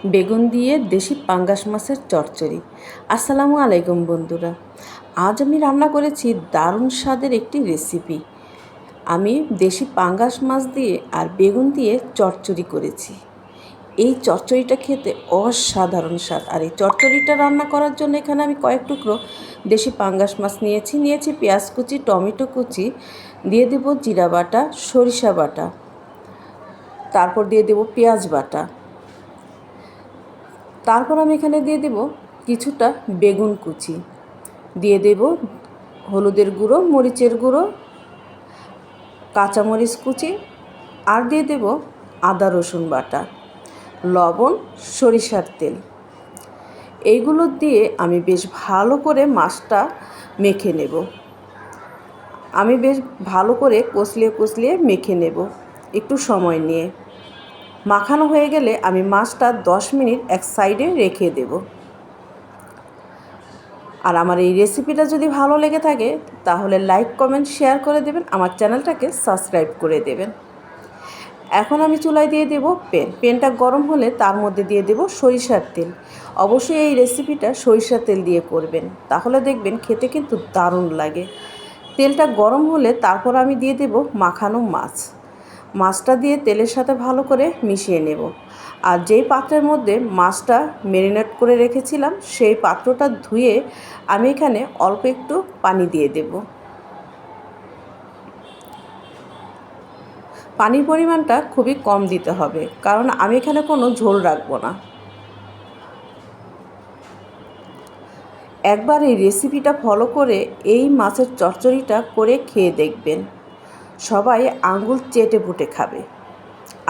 বেগুন দিয়ে দেশি পাঙ্গাস মাছের চচ্চড়ি। আসসালামু আলাইকুম বন্ধুরা, আজ আমি রান্না করেছি দারুণ স্বাদের একটি রেসিপি। আমি দেশি পাঙ্গাস মাছ দিয়ে আর বেগুন দিয়ে চচ্চড়ি করেছি। এই চচ্চড়িটা খেতে অসাধারণ স্বাদ। আর এই চচ্চড়িটা রান্না করার জন্য এখানে আমি কয়েক টুকরো দেশি পাঙ্গাস মাছ নিয়েছি পেঁয়াজ কুচি, টমেটো কুচি, দিয়ে দেব জিরা বাটা, সরিষা বাটা, তারপর দিয়ে দেব পেঁয়াজ বাটা। তারপর আমি এখানে দিয়ে দেব কিছুটা বেগুন কুচি, দিয়ে দেব হলুদের গুঁড়ো, মরিচের গুঁড়ো, কাঁচামরিচ কুচি, আর দিয়ে দেব আদা রসুন বাটা, লবণ, সরিষার তেল। এইগুলো দিয়ে আমি বেশ ভালো করে মাছটা মেখে নেব। আমি বেশ ভালো করে কষলিয়ে মেখে নেব একটু সময় নিয়ে। মাখানো হয়ে গেলে আমি মাছটা 10 মিনিট এক সাইডে রেখে দেব। আর আমার এই রেসিপিটা যদি ভালো লেগে থাকে তাহলে লাইক, কমেন্ট, শেয়ার করে দেবেন, আমার চ্যানেলটাকে সাবস্ক্রাইব করে দেবেন। এখন আমি চুলায় দিয়ে দেব প্যানটা গরম হলে তার মধ্যে দিয়ে দেব সরিষার তেল। অবশ্যই এই রেসিপিটা সরিষার তেল দিয়ে করবেন, তাহলে দেখবেন খেতে কিন্তু দারুণ লাগে। তেলটা গরম হলে তারপর আমি দিয়ে দেব মাখানো মাছটা দিয়ে তেলের সাথে ভালো করে মিশিয়ে নেব। আর যেই পাত্রের মধ্যে মাছটা ম্যারিনেট করে রেখেছিলাম সেই পাত্রটা ধুয়ে আমি এখানে অল্প একটু পানি দিয়ে দেব। পানির পরিমাণটা খুবই কম দিতে হবে, কারণ আমি এখানে কোনো ঝোল রাখবো না। একবার এই রেসিপিটা ফলো করে এই মাছের চচ্চড়িটা করে খেয়ে দেখবেন, সবাই আঙ্গুল চেটে পুটে খাবে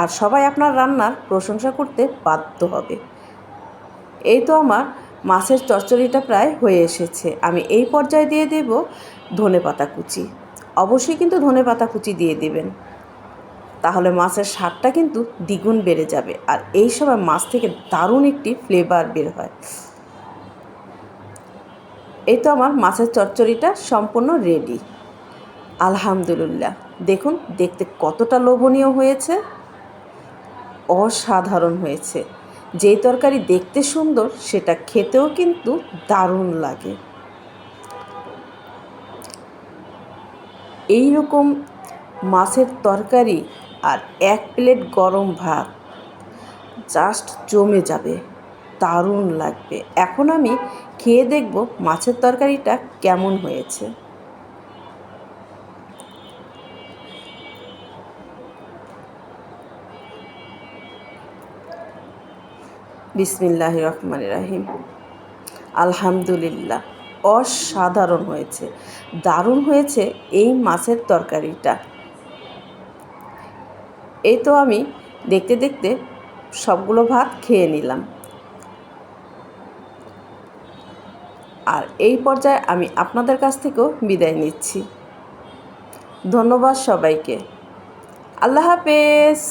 আর সবাই আপনার রান্নার প্রশংসা করতে বাধ্য হবে। এই তো আমার মাছের চচ্চড়িটা প্রায় হয়ে এসেছে। আমি এই পর্যায়ে দিয়ে দেব ধনেপাতা কুচি। অবশ্যই কিন্তু ধনেপাতা কুচি দিয়ে দেবেন, তাহলে মাছের স্বাদটা কিন্তু দ্বিগুণ বেড়ে যাবে আর এই সময় মাছ থেকে দারুণ একটি ফ্লেভার বের হয়। এই তো আমার মাছের চচ্চড়িটা সম্পূর্ণ রেডি। আলহামদুলিল্লাহ, দেখুন দেখতে কতটা লোভনীয় হয়েছে, অসাধারণ হয়েছে। যেই তরকারি দেখতে সুন্দর সেটা খেতেও কিন্তু দারুণ লাগে। এই রকম মাছের তরকারি আর 1 প্লেট গরম ভাত জাস্ট জমে যাবে, দারুণ লাগবে। এখন আমি খেয়ে দেখব মাছের তরকারিটা কেমন হয়েছে। বিসমিল্লাহির রহমানির রহিম। আলহামদুলিল্লাহ, অসাধারণ হয়েছে, দারুণ হয়েছে এই মাছের তরকারিটা। এই তো আমি দেখতে দেখতে সবগুলো ভাত খেয়ে নিলাম। আর এই পর্যায়ে আমি আপনাদের কাছ থেকেও বিদায় নিচ্ছি। ধন্যবাদ সবাইকে। আল্লাহ হাফেজ।